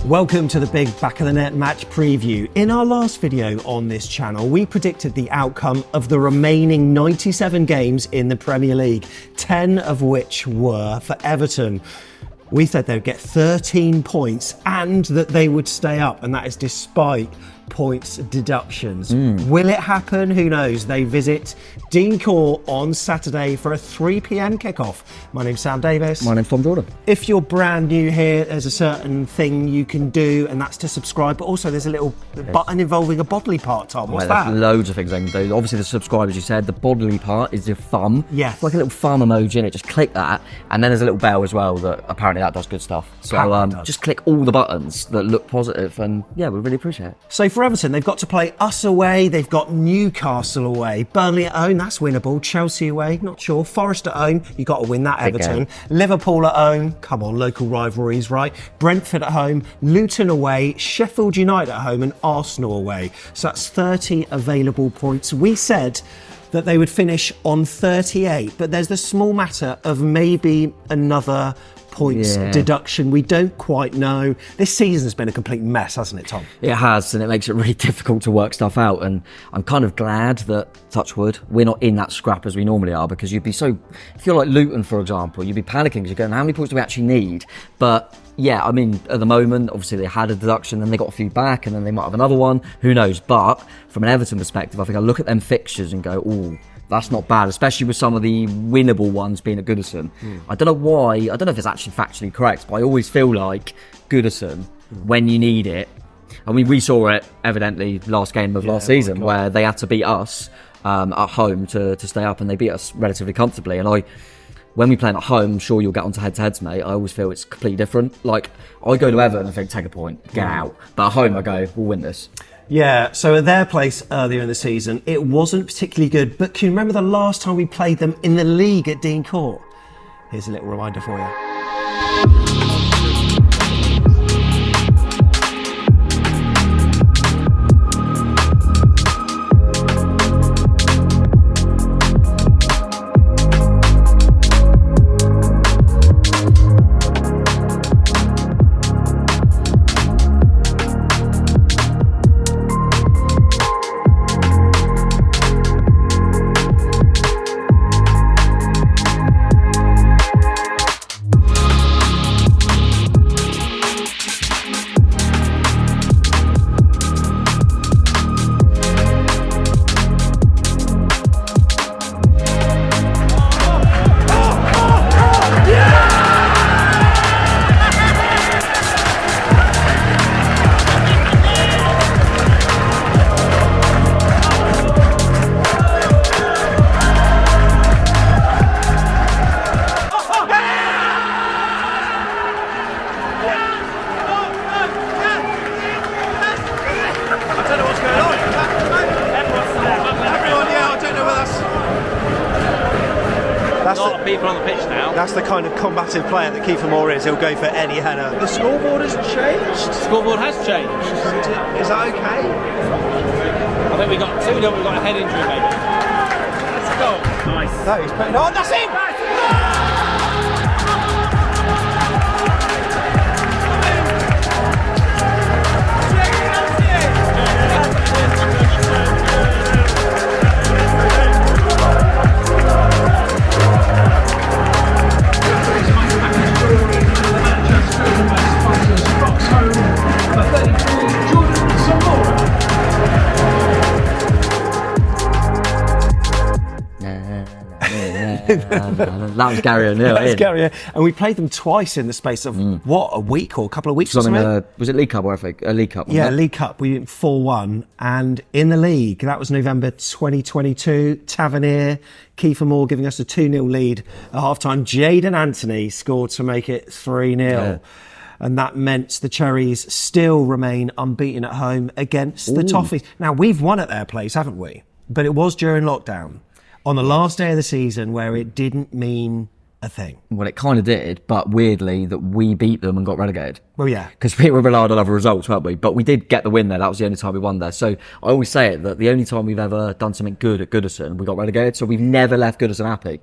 Welcome to the big back of the net match preview. In our last video on this channel, we predicted the outcome of the remaining 97 games in the Premier League, 10 of which were for Everton. We said they'd get 13 points and that they would stay up, and that is despite points deductions. Will it happen? Who knows? They visit Dean Court on Saturday for a 3 p.m. kickoff. My name's Sam Davis. My name's Tom Jordan. If you're brand new here, there's a certain thing you can do, and that's to subscribe, but also there's a little button involving a bodily part, Tom. What's that? There's loads of things I can do. Obviously the subscribe, as you said, the bodily part is your thumb. Yes. It's like a little thumb emoji in it, just click that, and then there's a little bell as well that apparently that does good stuff. So just click all the buttons that look positive, and yeah, we really appreciate it. So for Everton, they've got to play us away, they've got Newcastle away, Burnley at home, that's winnable, Chelsea away, not sure, Forest at home, you've got to win that, Everton, Liverpool at home, come on, local rivalries, right, Brentford at home, Luton away, Sheffield United at home and Arsenal away. So that's 30 available points. We said that they would finish on 38, but there's the small matter of maybe another points deduction. We don't quite know. This season's been a complete mess, hasn't it, Tom? It has, and it makes it really difficult to work stuff out, and I'm kind of glad that, touch wood, we're not in that scrap as we normally are, because you'd be so, if you're like Luton, for example, you'd be panicking because you're going, how many points do we actually need? But yeah, I mean, at the moment, obviously they had a deduction, then they got a few back, and then they might have another one, who knows? But from an Everton perspective, I think I look at them fixtures and go, ooh, that's not bad, especially with some of the winnable ones being at Goodison. I don't know why, I don't know if it's actually factually correct, but I always feel like Goodison, when you need it, I mean, we saw it evidently last game of last season where they had to beat us at home to stay up, and they beat us relatively comfortably. And when we play at home, I'm sure you'll get onto head-to-heads, mate. I always feel it's completely different. Like, I go to Everton and think, take a point, get out. But at home, I go, we'll win this. Yeah, so at their place earlier in the season, it wasn't particularly good, but can you remember the last time we played them in the league at Dean Court? Here's a little reminder for you. People on the pitch now. That's the kind of combative player that Kiefer Moore is. He'll go for any header. The scoreboard has changed. The scoreboard has changed. Is that okay? I think we got 2-0. We've got a head injury, maybe. Let's go. Nice. That is putting on. That's it. That was Gary O'Neill. That's Gary, and we played them twice in the space of what, a week or a couple of weeks or something? Was it League Cup or a League Cup? Yeah, League Cup. We went 4-1, and in the league, that was November 2022. Tavernier, Kiefer Moore giving us a 2-0 lead at half-time. Jadon Anthony scored to make it 3-0. Yeah. And that meant the Cherries still remain unbeaten at home against the Toffees. Now, we've won at their place, haven't we? But it was during lockdown, on the last day of the season, where it didn't mean a thing. Well, it kind of did, but weirdly that we beat them and got relegated. Well, yeah. Because we were relied on other results, weren't we? But we did get the win there. That was the only time we won there. So I always say it, that the only time we've ever done something good at Goodison, we got relegated. So we've never left Goodison happy.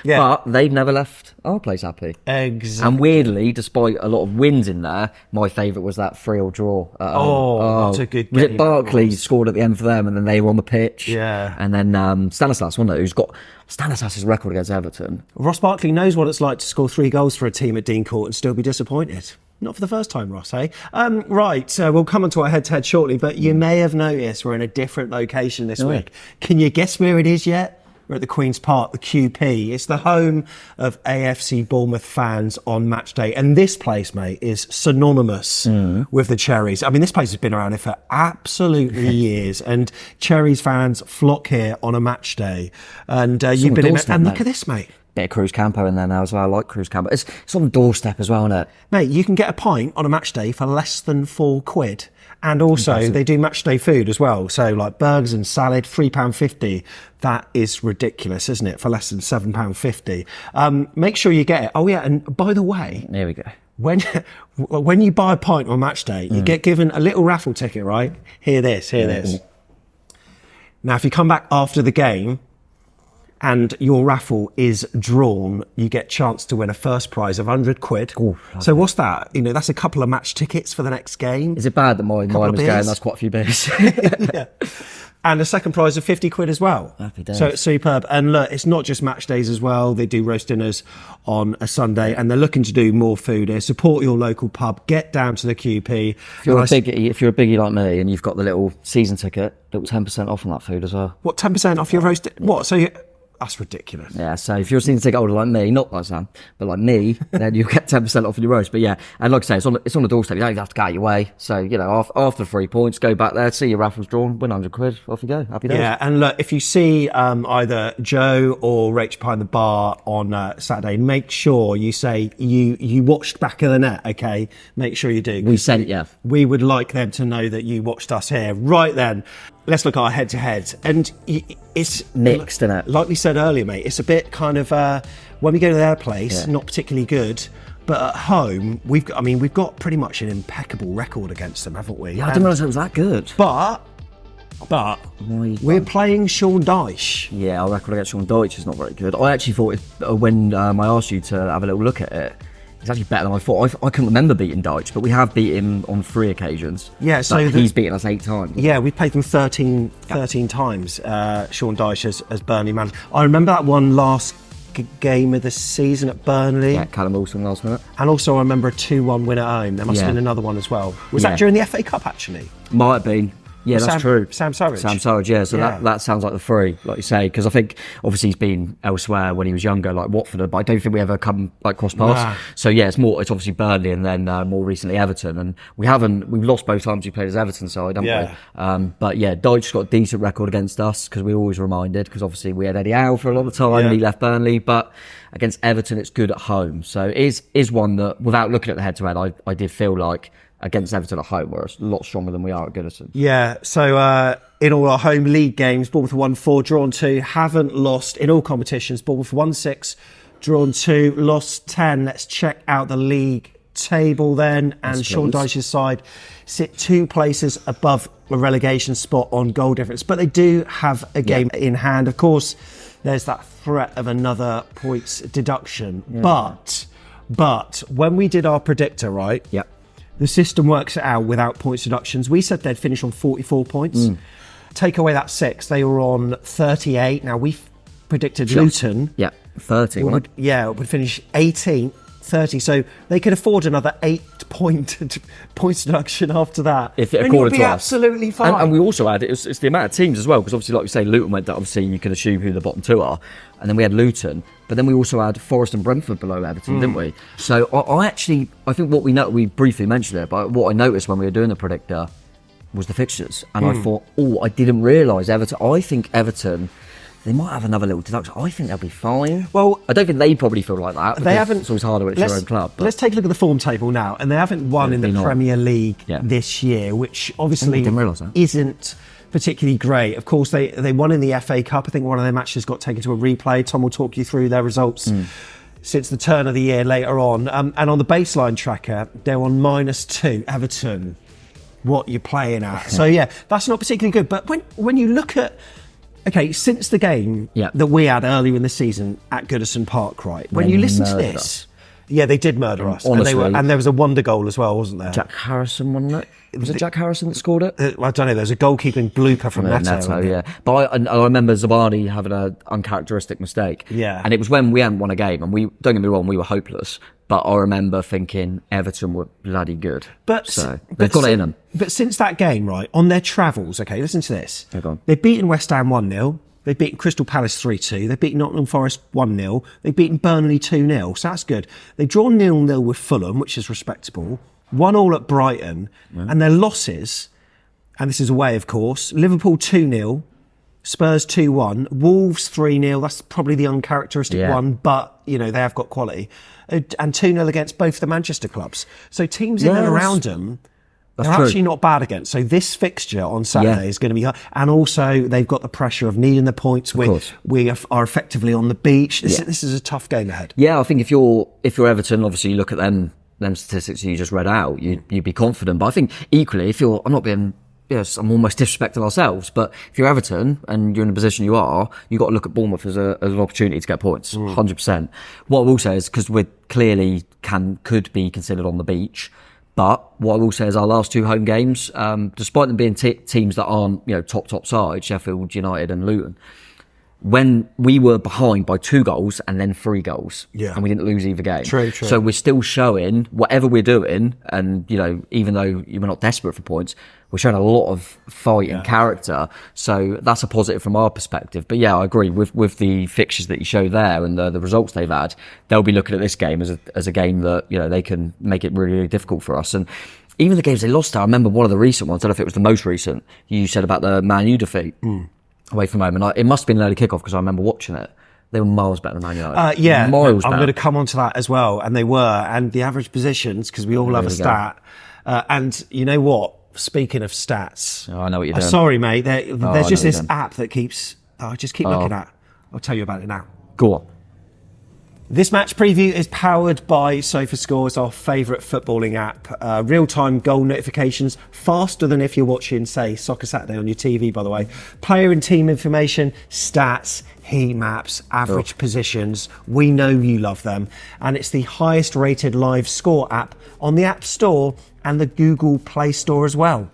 Yeah. But they've never left our place happy. Exactly. And weirdly, despite a lot of wins in there, my favourite was that 3-3 draw. What a good Was game it that Barkley was. scored at the end for them, and then they were on the pitch? Yeah. And then Stanislas, wasn't it? Who's got Stanislas' record against Everton. Ross Barkley knows what it's like to score 3 goals for a team at Dean Court and still be disappointed. Not for the first time, Ross, eh? Right, we'll come on to our head-to-head shortly, but you may have noticed we're in a different location this week. Can you guess where it is yet? We're at the Queen's Park, the QP. It's the home of AFC Bournemouth fans on match day. And this place, mate, is synonymous with the Cherries. I mean, this place has been around here for absolutely years. And Cherries fans flock here on a match day. And you've been in... And look at this, mate. Bit of Cruz Campo in there now as well. I like Cruz Campo. It's on the doorstep as well, isn't it? Mate, you can get a pint on a match day for less than £4. And also, they do match day food as well. So, like burgers and salad, £3.50. That is ridiculous, isn't it? For less than £7.50. Make sure you get it. Oh, yeah. And by the way... There we go. When you buy a pint on match day, you get given a little raffle ticket, right? Hear this. Now, if you come back after the game... and your raffle is drawn, you get a chance to win a first prize of £100. Ooh, so what's that? You know, that's a couple of match tickets for the next game. Is it bad that mine was going? That's quite a few beers. Yeah. And a second prize of £50 as well. Happy days. So it's superb. And look, it's not just match days as well. They do roast dinners on a Sunday, and they're looking to do more food here. Support your local pub. Get down to the QP. If you're a biggie like me and you've got the little season ticket, little 10% off on that food as well. What, 10% off your roast? What? So that's ridiculous. Yeah, so if you're a season ticket holder like me, not like Sam, but like me, then you'll get 10% off on your roast. But yeah, and like I say, it's on the doorstep. You don't even have to go out your way. So, you know, after 3 points, go back there, see your raffles drawn, win £100, off you go. Happy days. Yeah, and look, if you see either Joe or Rach behind the bar on Saturday, make sure you say you watched Back of the Net, okay? Make sure you do. We sent you. We would like them to know that you watched us here. Right then, let's look at our head-to-head. And it's... mixed, isn't it? Like we said earlier, mate, it's a bit kind of... when we go to their place, not particularly good. But at home, we've got pretty much an impeccable record against them, haven't we? Yeah, I didn't realise it was that good. But we're playing Sean Dyche. Yeah, our record against Sean Dyche is not very good. I actually thought when I asked you to have a little look at it, it's actually better than I thought. I couldn't remember beating Dyche, but we have beat him on 3 occasions. Yeah, so he's beaten us 8 times. Yeah, we played them 13 times, Sean Dyche as Burnley manager. I remember that one last game of the season at Burnley. Yeah, Callum Wilson last minute. And also I remember a 2-1 win at home. There must have been another one as well. Was that during the FA Cup, actually? Might have been. Yeah, that's true. Sam Surridge. Yeah. So that sounds like the 3, like you say, because I think obviously he's been elsewhere when he was younger, like Watford, but I don't think we ever come like cross paths. Nah. So yeah, it's obviously Burnley and then more recently Everton, and we've lost both times we played as Everton side, haven't we? But yeah, Dyche's got a decent record against us because we're always reminded, because obviously we had Eddie Howe for a lot of time and he left Burnley, but against Everton it's good at home. So it is one that, without looking at the head-to-head, I did feel like against Everton at home, we're a lot stronger than we are at Goodison. Yeah, so in all our home league games, Bournemouth won 4, drawn 2, haven't lost in all competitions. Bournemouth won 6, drawn 2, lost 10. Let's check out the league table then. And Sean Dyche's side sit 2 places above a relegation spot on goal difference, but they do have a game in hand. Of course, there's that threat of another points deduction. Yeah. But when we did our predictor, right? Yeah. The system works it out without points deductions. We said they'd finish on 44 points. Take away that 6, they were on 38. Now, we predicted Luton. Yeah, 30. Would finish 18th, 30. So they could afford another 8-point points deduction after that. If it according to us. Absolutely fine. And we also had, it's the amount of teams as well, because obviously, like we say, Luton went down, obviously you can assume who the bottom 2 are. And then we had Luton, but then we also had Forest and Brentford below Everton, didn't we? So I think what we briefly mentioned it, but what I noticed when we were doing the predictor was the fixtures. And I thought, I didn't realise Everton. I think Everton, they might have another little deduction. I think they'll be fine. Well, I don't think they probably feel like that. They haven't. It's always harder when it's your own club. But let's take a look at the form table now. And they haven't won in the Premier League this year, which obviously isn't particularly great. Of course, they won in the FA Cup. I think one of their matches got taken to a replay. Tom will talk you through their results since the turn of the year later on. And on the baseline tracker, they're on -2. Everton, what you're playing at. So yeah, that's not particularly good. But when you look at, okay, since the game that we had earlier in the season at Goodison Park, right? When you listen to this, yeah, they did murder us. Honestly. And there was a wonder goal as well, wasn't there? Jack Harrison, wasn't it? Was it Jack Harrison that scored it? I don't know. There's a goalkeeping blooper from Neto. Yeah. But I remember Zabani having an uncharacteristic mistake. Yeah. And it was when we hadn't won a game, and don't get me wrong, we were hopeless. But I remember thinking Everton were bloody good. So they've got it in them. But since that game, right, on their travels, okay, listen to this. Yeah, go on. They've beaten West Ham 1-0. They've beaten Crystal Palace 3-2. They've beaten Nottingham Forest 1-0. They've beaten Burnley 2-0. So that's good. They draw 0-0 with Fulham, which is respectable. 1-1 at Brighton. And their losses, and this is away, of course, Liverpool 2-0. Spurs 2-1, Wolves 3-0. That's probably the uncharacteristic one, but they have got quality. And 2-0 against both the Manchester clubs. So teams in and around them, they're actually not bad against. So this fixture on Saturday is going to be hard. And also they've got the pressure of needing the points. We are effectively on the beach. This is a tough game ahead. Yeah, I think if you're Everton, obviously you look at them statistics you just read out, you'd be confident. But I think equally, I'm almost disrespecting ourselves, but if you're Everton and you're in the position you are, you've got to look at Bournemouth as an opportunity to get points, 100%. What I will say is, because we clearly could be considered on the beach, but what I will say is our last 2 home games, despite them being teams that aren't, top side, Sheffield United and Luton, when we were behind by 2 goals and then 3 goals, and we didn't lose either game. True. So we're still showing whatever we're doing, and even though we're not desperate for points, we're showing a lot of fight and character. So that's a positive from our perspective. But yeah, I agree with the fixtures that you show there and the results they've had. They'll be looking at this game as a game that they can make it really, really difficult for us. And even the games they lost to, I remember one of the recent ones. I don't know if it was the most recent. You said about the Man U defeat. Away from home, and it must have been an early kickoff because I remember watching it. They were miles better than Man United. Miles better. I'm going to come on to that as well, and they were. And the average positions, because we all love a stat. And you know what? Speaking of stats, I know what you're doing. Sorry, mate. There's just this app that keeps. I just keep looking at. I'll tell you about it now. Go on. This match preview is powered by SofaScore. It's our favourite footballing app. Real-time goal notifications, faster than if you're watching, say, Soccer Saturday on your TV, by the way. Player and team information, stats, heat maps, average positions. We know you love them. And it's the highest rated live score app on the App Store and the Google Play Store as well.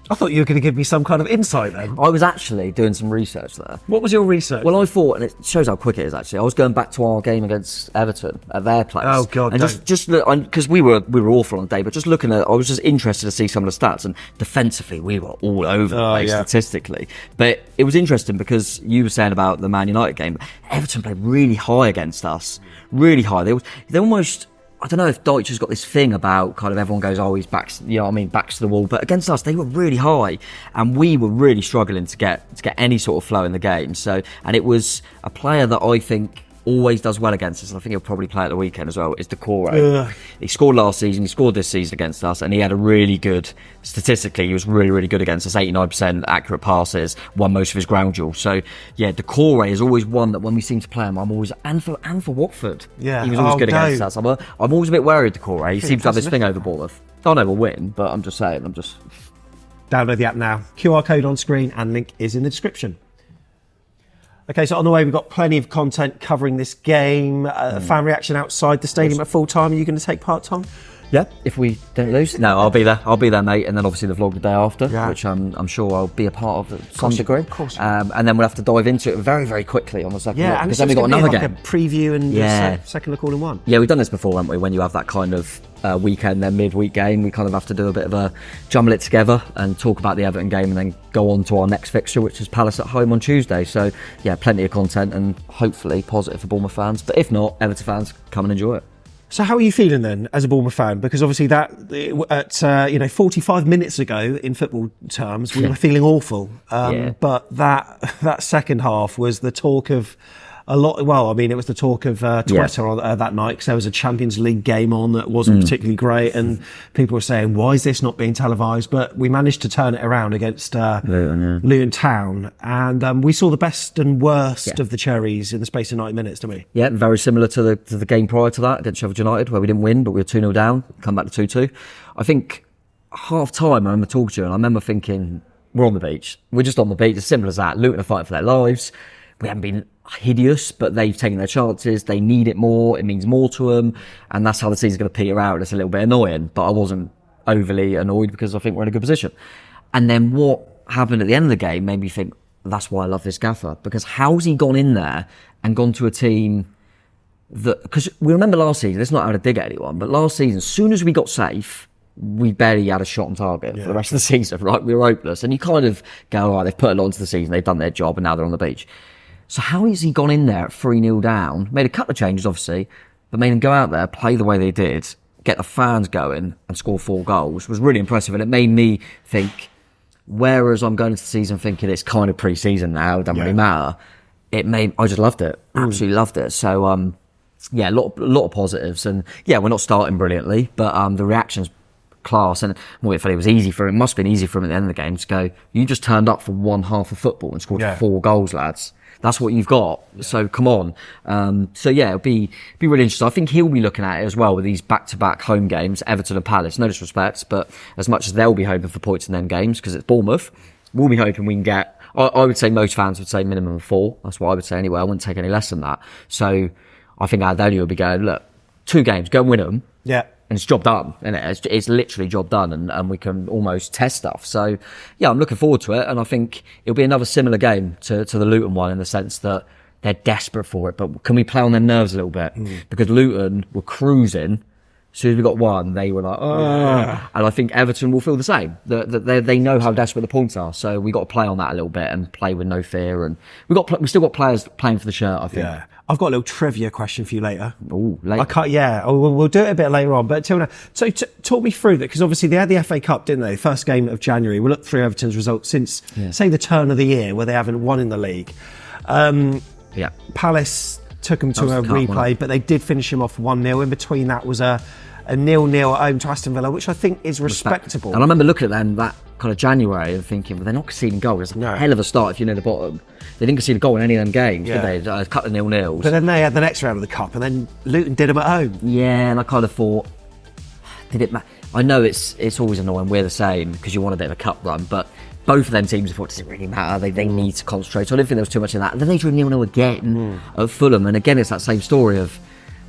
I thought you were going to give me some kind of insight then. I was actually doing some research there. What was your research? Well, I thought, and it shows how quick it is actually, I was going back to our game against Everton at their place. Oh, God. And just because we were awful on the day, but just looking at, I was just interested to see some of the stats, and defensively, we were all over the place statistically. But it was interesting because you were saying about the Man United game, Everton played really high against us. Really high. They almost... I don't know if Dyche has got this thing about kind of everyone goes, he's backs to the wall. But against us, they were really high, and we were really struggling to get any sort of flow in the game. So, and it was a player that I think always does well against us, and I think he'll probably play at the weekend as well, is Decore. He scored last season, he scored this season against us, and he had a really good, statistically, he was really, really good against us, 89% accurate passes, won most of his ground duels. So, yeah, Decore is always one that when we seem to play him, I'm always, and for Watford, he was always good against us. I'm always a bit wary of Decore. He seems to have this thing over Bournemouth. I know we'll win, but I'm just saying, Download the app now. QR code on screen and link is in the description. Okay, so on the way, we've got plenty of content covering this game. Fan reaction outside the stadium at full time. Are you going to take part, Tom? Yeah, if we don't lose. No, I'll be there, mate. And then obviously the vlog the day after, which I'm sure I'll be a part of at some degree. Of course. And then we'll have to dive into it very, very quickly on the second look. Because then we've got another game. A preview and second look all in one. Yeah, we've done this before, haven't we? When you have that kind of weekend, then midweek game, we kind of have to do a bit of a jumble it together and talk about the Everton game and then go on to our next fixture, which is Palace at home on Tuesday. So, yeah, plenty of content and hopefully positive for Bournemouth fans. But if not, Everton fans, come and enjoy it. So how are you feeling then as a Bournemouth fan? Because obviously that at 45 minutes ago in football terms we were feeling awful, but that second half was the talk of a lot. Well, I mean, it was the talk of Twitter on, that night, because there was a Champions League game on that wasn't particularly great, and people were saying, "Why is this not being televised?" But we managed to turn it around against Luton Town, and we saw the best and worst of the Cherries in the space of 90 minutes, didn't we? Yeah, very similar to the game prior to that against Sheffield United, where we didn't win, but we were 2-0 down, come back to 2-2. I think half time, I remember talking to you, and I remember thinking, we're on the beach. We're just on the beach, as simple as that. Luton are fighting for their lives. We haven't been hideous, but they've taken their chances. They need it more. It means more to them. And that's how the season's going to peter out. It's a little bit annoying, but I wasn't overly annoyed because I think we're in a good position. And then what happened at the end of the game made me think, that's why I love this gaffer. Because how's he gone in there and gone to a team that... Because we remember last season, it's not how to dig at anyone, but last season, as soon as we got safe, we barely had a shot on target for the rest of the season, right? We were hopeless. And you kind of go, all right, they've put a lot into the season, they've done their job, and now they're on the beach. So how has he gone in there at 3-0 down, made a couple of changes, obviously, but made them go out there, play the way they did, get the fans going, and score 4 goals, was really impressive. And it made me think, whereas I'm going into the season thinking it's kind of pre-season now, it doesn't really matter, I just loved it. Absolutely loved it. So, yeah, a lot of positives. And yeah, we're not starting brilliantly, but the reaction's class. And it was easy for him. It must have been easy for him at the end of the game to go, you just turned up for one half of football and scored 4 goals, lads. That's what you've got. So come on. So yeah, it'll be really interesting. I think he'll be looking at it as well with these back-to-back home games, Everton and Palace. No disrespect, but as much as they'll be hoping for points in them games because it's Bournemouth, we'll be hoping we can get, I would say most fans would say minimum of 4. That's what I would say anyway. I wouldn't take any less than that. So I think Ardoni will be going, look, 2 games, go and win them. Yeah. And it's job done, isn't it? It's literally job done, and we can almost test stuff. So, yeah, I'm looking forward to it, and I think it'll be another similar game to the Luton one in the sense that they're desperate for it, but can we play on their nerves a little bit? Because Luton were cruising. As soon as we got one, they were like, oh. And I think Everton will feel the same. They know how desperate the points are, so we got to play on that a little bit and play with no fear. And we still got players playing for the shirt, I think. Yeah. I've got a little trivia question for you later. Oh, later. I can't. Yeah, we'll do it a bit later on. But till now, so talk me through that, because obviously they had the FA Cup, didn't they? First game of January. We'll look through Everton's results since, say, the turn of the year, where they haven't won in the league. Palace took them to a replay, but they did finish him off 1-0. In between that was a 0-0 at home to Aston Villa, which I think is respectable. And I remember looking at them that kind of January and thinking, well, they're not conceding goals. It's a hell of a start if you're near the bottom. They didn't concede a goal in any of them games, did they? A couple of 0-0s. But then they had the next round of the Cup, and then Luton did them at home. Yeah, and I kind of thought, did it matter? I know it's always annoying, we're the same, because you want a bit of a cup run, but both of them teams, I thought, does it really matter? They need to concentrate. So I didn't think there was too much in that. And then they drew 0-0 again at Fulham, and again, it's that same story of,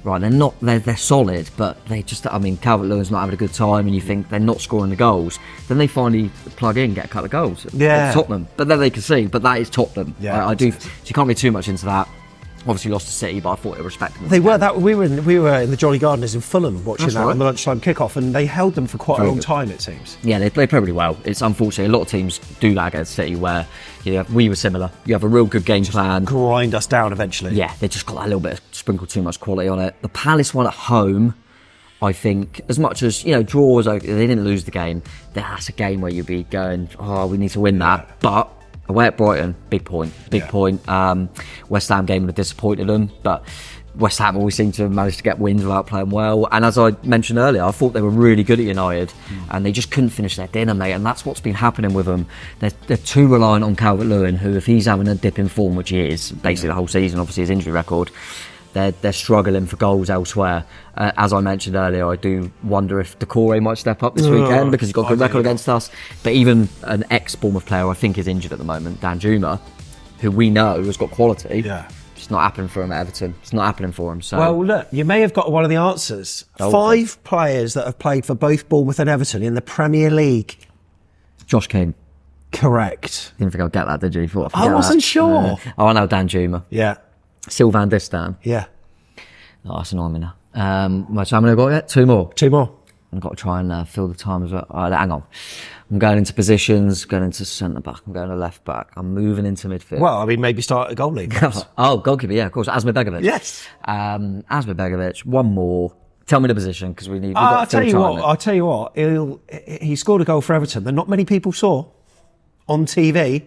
right, they're solid, but they just, I mean, Calvert-Lewin's not having a good time, and you think they're not scoring the goals. Then they finally plug in, get a couple of goals. Yeah. Tottenham. But then they can see, but that is Tottenham. Yeah. I do, so you can't read too much into that. Obviously lost to City, but I thought it was respectable. They were that. We were in the Jolly Gardeners in Fulham watching that on the lunchtime kickoff, and they held them for quite a long time, it seems. Yeah, they played pretty well. It's unfortunately a lot of teams do that against City, where we were similar. You have a real good game plan, grind us down eventually. Yeah, they just got that little bit, sprinkled too much quality on it. The Palace one at home, I think, as much as draws, they didn't lose the game. That's a game where you'd be going, oh, we need to win that, but. Away at Brighton, big point. West Ham game would have disappointed them, but West Ham always seem to have managed to get wins without playing well. And as I mentioned earlier, I thought they were really good at United, and they just couldn't finish their dinner, mate. And that's what's been happening with them. They're too reliant on Calvert-Lewin, who, if he's having a dip in form, which he is basically the whole season, obviously his injury record, they're struggling for goals elsewhere. As I mentioned earlier, I do wonder if Decore might step up this weekend because he's got a good record against us. But even an ex-Bournemouth player I think is injured at the moment, Dan Juma, who we know has got quality. Yeah. It's not happening for him at Everton. It's not happening for him. So. Well, look, you may have got one of the answers. 5 players that have played for both Bournemouth and Everton in the Premier League. Josh King. Correct. Didn't think I'd get that, did you? I wasn't sure. I know Dan Juma. Yeah. Sylvain Distin. Yeah. Oh, that's annoying me now. How many have I got yet? 2 more. 2 more. I've got to try and fill the time as well. Hang on. I'm going into positions, going into centre back, I'm going to left back, I'm moving into midfield. Well, I mean, maybe start at goalie. Oh, goalkeeper, yeah, of course. Asmir Begovic. Yes. Asmir Begovic, one more. Tell me the position, because we need. I'll tell you what. He scored a goal for Everton that not many people saw on TV.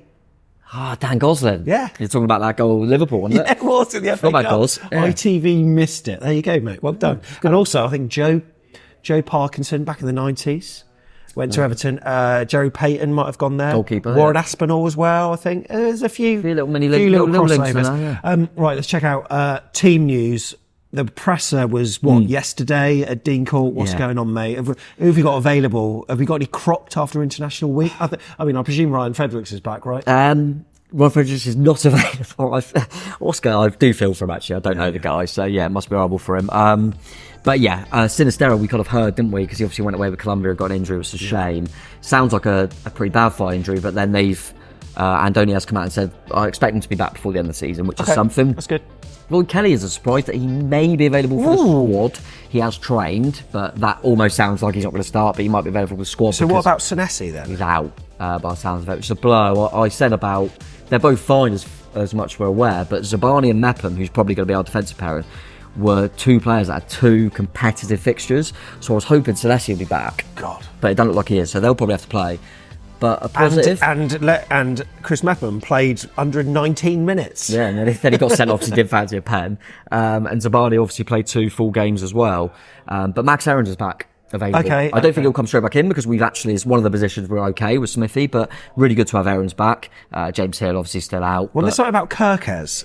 Dan Gosling. Yeah. You're talking about that goal with Liverpool, wasn't Yeah, it? it was in the FA Not bad Cup. goals. Yeah. ITV missed it. There you go, mate. Well done. And also, I think Joe Parkinson back in the 90s went to Everton. Jerry Payton might have gone there. Goalkeeper, Warren Aspinall as well, I think. There's a few little little links in crossovers. there, yeah. Right, let's check out team news. The presser was, yesterday at Dean Court? What's Yeah. going on, mate? Who have we got available? Have we got any cropped after International Week? I presume Ryan Fredericks is back, right? Ron Fredericks is not available. Oscar, I do feel for him, actually. I don't know the guy, so yeah, it must be horrible for him. But yeah, Sinistero we kind of heard, didn't we? Because he obviously went away with Colombia and got an injury, which was a shame. Sounds like a pretty bad thigh injury, but then they've... Andoni has come out and said, I expect him to be back before the end of the season, which is something. That's good. Lloyd Kelly is a surprise that he may be available for the squad. He has trained, but that almost sounds like he's not going to start, but he might be available for the squad. So what about Senesi then? He's out, by the sounds of it. It's a blow. I said about, they're both fine as much we're aware, but Zabani and Mepham, who's probably going to be our defensive pairing, were two players that had two competitive fixtures. So I was hoping Senesi would be back. God. But it doesn't look like he is, so they'll probably have to play. But a positive. And Chris Mepham played 119 minutes. Yeah, and then he got sent off because he did fancy a pen. And Zabani obviously played 2 full games as well. But Max Aarons is back available. Okay, I don't think he'll come straight back in because we've actually, it's one of the positions we're okay with Smithy, but really good to have Aarons back. James Hill obviously still out. Well, there's something about Kirkes,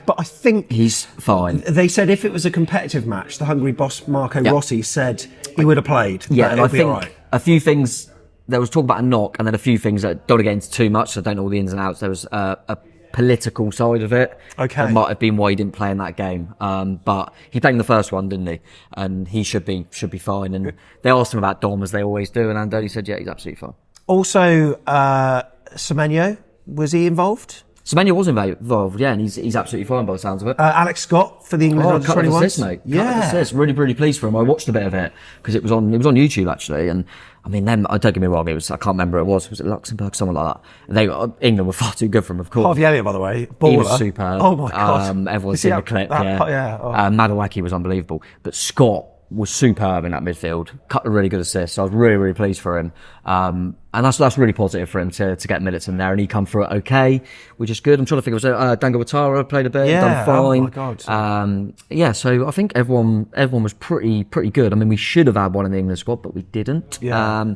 but I think he's fine. They said if it was a competitive match, the Hungary boss Marco Rossi said he would have played. Yeah, and I think right. a few things, there was talk about a knock and then a few things that don't want to get into too much, so I don't know all the ins and outs. There was a political side of it. Okay. That might have been why he didn't play in that game. But he played in the first one, didn't he? And he should be fine. And they asked him about Dom, as they always do, and Andoni said, yeah, he's absolutely fine. Also, Semenyo, was he involved? Semenyo was involved, yeah, and he's absolutely fine by the sounds of it. Alex Scott for the England under 21s. Assists, mate. Yeah. Assists. Really pleased for him. I watched a bit of it because it was on YouTube actually, and I mean, them. Don't get me wrong. I can't remember who it was. Was it Luxembourg? Someone like that. England were far too good for him, of course. Harvey Elliott, by the way, baller. He was superb. Oh my god! Everyone's seen the clip. Yeah. Oh. Madueke was unbelievable, but Scott was superb in that midfield. Cut a really good assist. So I was really pleased for him. And that's really positive for him to get minutes in there, and he come through it okay, which is good. I'm trying to think. Dango Ouattara played a bit, done fine. Oh my god. Yeah, so I think everyone was pretty good. I mean, we should have had one in the England squad, but we didn't. Yeah.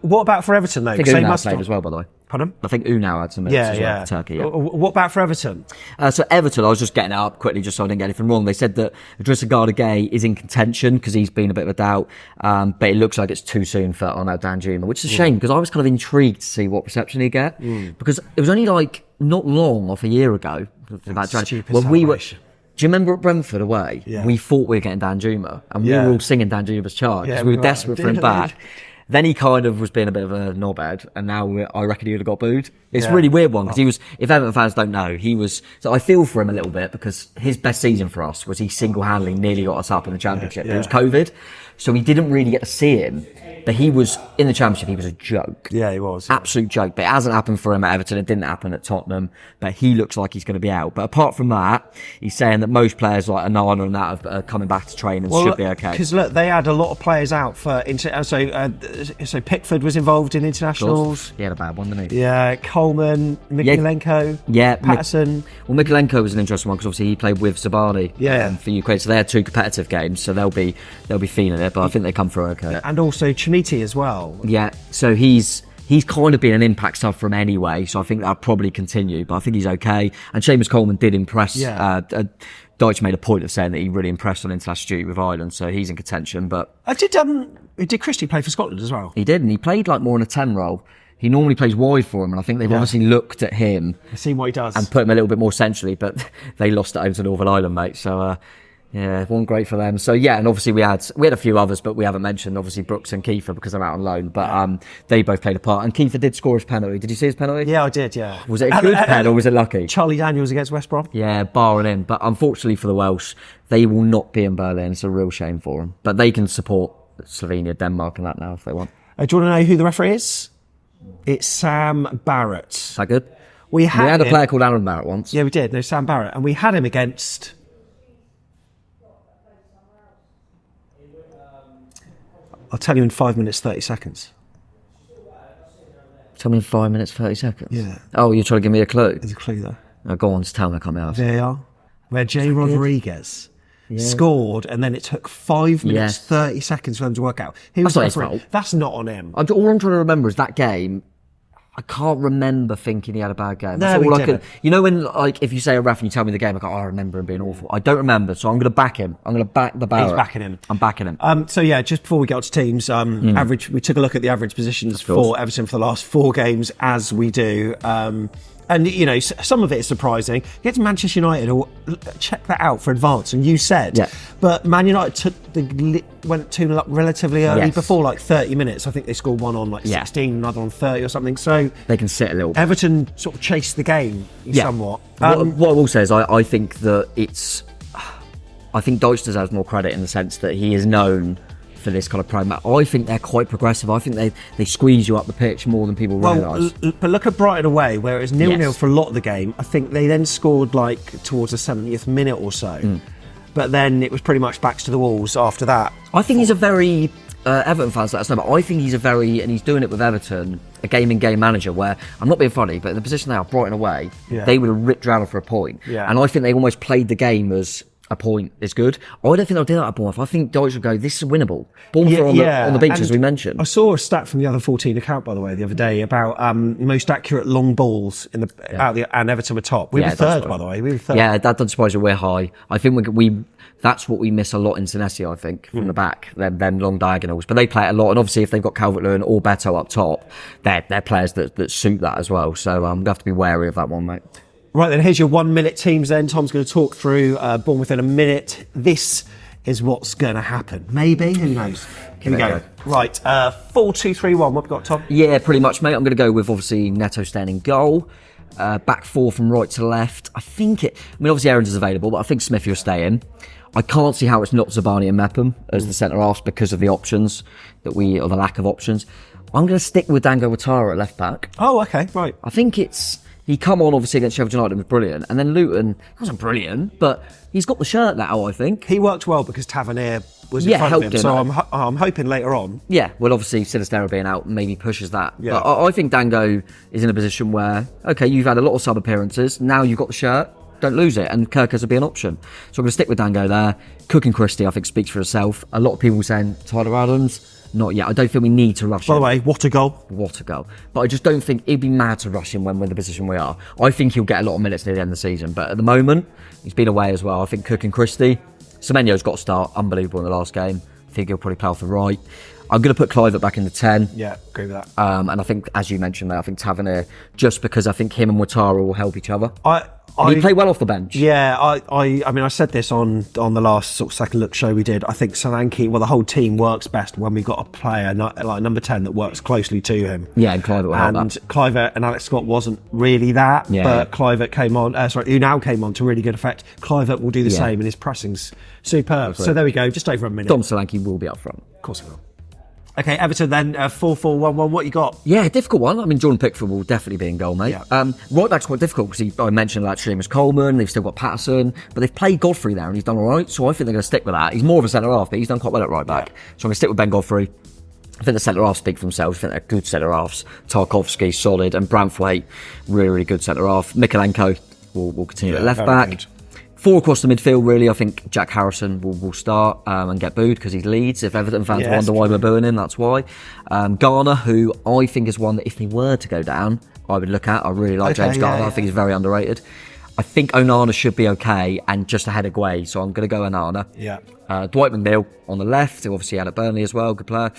What about for Everton though? I think Unai played as well, by the way. Pardon? I think Unai had some minutes as well for Turkey. Yeah. What about for Everton? So Everton, I was just getting it up quickly just so I didn't get anything wrong. They said that Idrissa Gana Gueye is in contention because he's been a bit of a doubt, but it looks like it's too soon for Onel Danjuma, which is a shame because I was kind of intrigued to see what reception he'd get because it was only like not long off a year ago. When we were. Do you remember at Brentford away? Yeah. We thought we were getting Danjuma and we were all singing Danjuma's charge because we were desperate for him back. Then he kind of was being a bit of a knobhead, and now I reckon he would have got booed. It's a really weird one, because he was, if Everton fans don't know, so I feel for him a little bit, because his best season for us was he single-handedly nearly got us up in the Championship. It was COVID, so we didn't really get to see him. But he was, in the Championship, he was a joke. Yeah, he was. Absolute joke. But it hasn't happened for him at Everton. It didn't happen at Tottenham. But he looks like he's going to be out. But apart from that, he's saying that most players like Anana and that are coming back to train and should be okay. Because look, they had a lot of players out for... So Pickford was involved in internationals. He had a bad one, didn't he? Yeah, Coleman, Mikulenko, Patterson. Well, Mikulenko was an interesting one because obviously he played with Zabani for Ukraine. So they had 2 competitive games. So they'll be feeling it. But I think they come through okay. And also Chimiti as well. Yeah, so he's kind of been an impact sub from anyway, so I think that'll probably continue, but I think he's okay. And Seamus Coleman did impress. Dyche made a point of saying that he really impressed on international duty with Ireland, so he's in contention. But did Christie play for Scotland as well? He did, and he played like more in a 10 role. He normally plays wide for him, and I think they've obviously looked at him, seen what he does, and put him a little bit more centrally. But they lost it over to Northern Ireland, mate. So. Yeah, it wasn't great for them. So yeah, and obviously we had a few others, but we haven't mentioned obviously Brooks and Kiefer because they're out on loan. But they both played a part. And Kiefer did score his penalty. Did you see his penalty? Yeah, I did. Yeah. Was it a good pen or was it lucky? Charlie Daniels against West Brom. Yeah, barring in. But unfortunately for the Welsh, they will not be in Berlin. It's a real shame for them. But they can support Slovenia, Denmark, and that now if they want. Do you want to know who the referee is? It's Sam Barrett. Is that good? We had a player called Aaron Barrett once. Yeah, we did. No, Sam Barrett, and we had him against. I'll tell you in 5 minutes, 30 seconds. Tell me in 5 minutes, 30 seconds? Yeah. Oh, you're trying to give me a clue? There's a clue there. Oh, go on, just tell me, I can't be asked. VAR, where Jay Rodriguez scored, and then it took 5 minutes, 30 seconds for them to work out. Who was That's the not his referee? fault. That's not on him. All I'm trying to remember is that game. I can't remember thinking he had a bad game. No, That's he all I didn't. could. You know when, like, if you say a ref and you tell me the game, I go, oh, I remember him being awful. I don't remember, so I'm going to back him. I'm going to back the Barrett. He's backing him. I'm backing him. So yeah, just before we get on to teams, average. We took a look at the average positions for Everton for the last 4 games, as we do. And, you know, some of it is surprising. You get to Manchester United, or check that out for advance, and you said. Yeah. But Man United went 2-0 up relatively early, Yes. before like 30 minutes. I think they scored one on like 16, another on 30 or something. So They can sit a little bit. Everton sort of chased the game somewhat. What I will say is I think that I think Dyche deserves more credit in the sense that he is known for this kind of pragmatic. I think they're quite progressive. I think they squeeze you up the pitch more than people realise. But look at Brighton away, where it was 0-0 Yes. for a lot of the game. I think they then scored like towards the 70th minute or so. But then it was pretty much backs to the walls after that. I think he's a very Everton fans let us know, but I think he's and he's doing it with Everton, a game manager where, I'm not being funny, but in the position they are, Brighton away, they would have ripped Drowned for a point. Yeah. And I think they almost played the game as a point is good. I don't think they'll do that at Bournemouth. I think Dyche will go, this is winnable. Bournemouth are on the bench, And as we mentioned. I saw a stat from the other 14 account, by the way, the other day about most accurate long balls in and Everton were top. We were third, by the way. We were third. Yeah, that doesn't surprise you. We're high. I think that's what we miss a lot in Senesi, I think, from the back, them long diagonals. But they play it a lot, and obviously if they've got Calvert-Lewin or Beto up top, they're players that suit that as well. So I'm going to have to be wary of that one, mate. Right then, here's your 1 minute teams then. Tom's going to talk through Bournemouth in a minute. This is what's going to happen. Maybe, who knows? Here we go. Right, 4-2-3-1. What have we got, Tom? Yeah, pretty much, mate. I'm going to go with, obviously, Neto staying in goal. Back 4 from right to left. Obviously Aaron's is available, but I think Smithy will stay in. I can't see how it's not Zabani and Mepham as the centre-halves because of the options or the lack of options. I'm going to stick with Dango Ouattara at left back. Oh, okay, right. I think he come on obviously against Sheffield United and was brilliant, and then Luton wasn't brilliant, but he's got the shirt now. I think he worked well because Tavernier was in front of him. So I'm hoping later on. Yeah, well, obviously Sinisterra being out maybe pushes that. Yeah. But I think Dango is in a position where you've had a lot of sub appearances. Now you've got the shirt. Don't lose it, and Kirkers will be an option. So I'm going to stick with Dango there. Cook and Christie, I think, speaks for herself. A lot of people saying Tyler Adams. Not yet. I don't think we need to rush him. By the way, what a goal. What a goal. But I just don't think it'd be mad to rush him when we're in the position we are. I think he'll get a lot of minutes near the end of the season. But at the moment, he's been away as well. I think Cook and Christie. Semenyo's got to start. Unbelievable in the last game. I think he'll probably play off the right. I'm going to put Clivert back in the 10. Yeah, agree with that. And I think, as you mentioned there, I think Tavernier, just because I think him and Ouattara will help each other. He played well off the bench. Yeah, I said this on the last sort of second look show we did. I think Solanke, the whole team works best when we've got a player like number 10 that works closely to him. Yeah, and Clivert will help that. And Clivert and Alex Scott wasn't really that, but Clivert came on, Unal came on to really good effect. Clivert will do the same, and his pressing's superb. So there we go, just over a minute. Dom Solanke will be up front. Of course he will. Okay, Everton then, 4-4-1-1, what you got? Yeah, difficult one. I mean, Jordan Pickford will definitely be in goal, mate. Yeah. Right back's quite difficult because I mentioned like Seamus Coleman, they've still got Patterson, but they've played Godfrey there and he's done all right, so I think they're going to stick with that. He's more of a centre-half, but he's done quite well at right back. So I'm going to stick with Ben Godfrey. I think the centre-halves speak for themselves. I think they're good centre-halves. Tarkovsky, solid, and Branthwaite, really, really good centre-half. Mikolenko will continue at left back. Good. 4 across the midfield, really. I think Jack Harrison will start and get booed because he leads. If Everton fans wonder why we're booing him, that's why. Garner, who I think is one that if they were to go down, I would look at. I really like James Garner. I think he's very underrated. I think Onana should be okay and just ahead of Guay, so I'm going to go Onana. Yeah. Dwight McNeil on the left, who obviously had at Burnley as well, good player.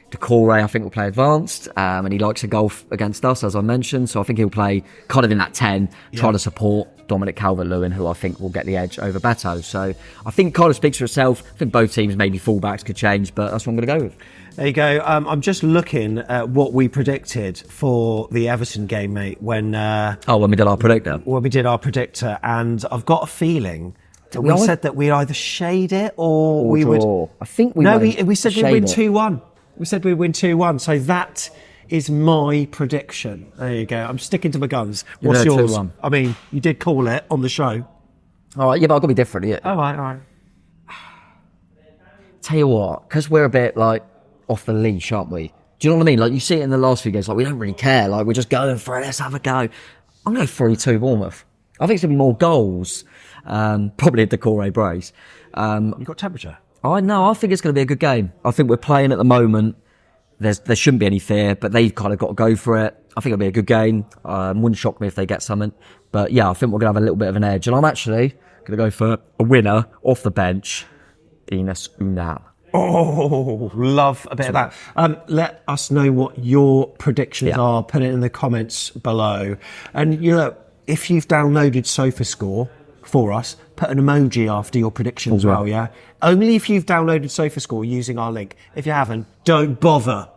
Decore, I think, will play advanced, and he likes a goal against us, as I mentioned, so I think he'll play kind of in that 10, try to support Dominic Calvert-Lewin, who I think will get the edge over Beto. So I think it kind of speaks for itself. I think both teams, maybe fullbacks could change, but that's what I'm going to go with. There you go. I'm just looking at what we predicted for the Everton game, mate, when we did our predictor. When we did our predictor, and I've got a feeling that we said that we'd either shade it or we draw. would... I think we we said we'd win 2-1. We said we'd win 2-1, so that is my prediction. There you go. I'm sticking to my guns. What's yours? 2-1. I mean, you did call it on the show. All right, yeah, but I've got to be different, yeah. All right. Tell you what, because we're a bit, like, off the leash, aren't we? Do you know what I mean? Like, you see it in the last few games, like, we don't really care. Like, we're just going for it, let's have a go. I'm going 3-2 Bournemouth. I think it's going to be more goals. Probably a Decore brace. You've got temperature? I think it's going to be a good game. I think we're playing at the moment. There shouldn't be any fear, but they've kind of got to go for it. I think it'll be a good game. Wouldn't shock me if they get something. But yeah, I think we're going to have a little bit of an edge. And I'm actually going to go for a winner off the bench, Ines Unal. Oh, love a bit of that. Let us know what your predictions are. Put it in the comments below. And, you know, if you've downloaded SofaScore for us, put an emoji after your prediction as well, yeah? Only if you've downloaded SofaScore using our link. If you haven't, don't bother.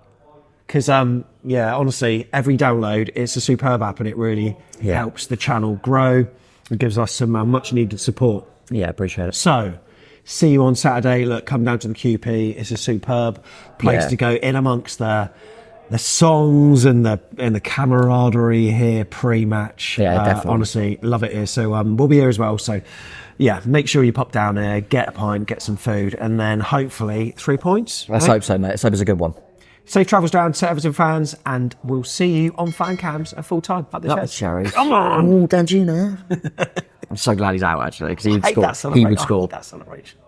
Because, honestly, every download, it's a superb app and it really helps the channel grow. It gives us some much-needed support. Yeah, appreciate it. So, see you on Saturday. Look, come down to the QP. It's a superb place to go in amongst the songs and the camaraderie here pre-match. Yeah, definitely. Honestly, love it here. So we'll be here as well. So yeah, make sure you pop down there, get a pint, get some food, and then hopefully 3 points. Let's hope so, mate. Let's hope it's a good one. Safe travels down to Everton fans, and we'll see you on fan cams at full time. Up the That chest. was Sherry. Come on! Oh, don't you know? I'm so glad he's out, actually, because he would score. He would score. That celebration.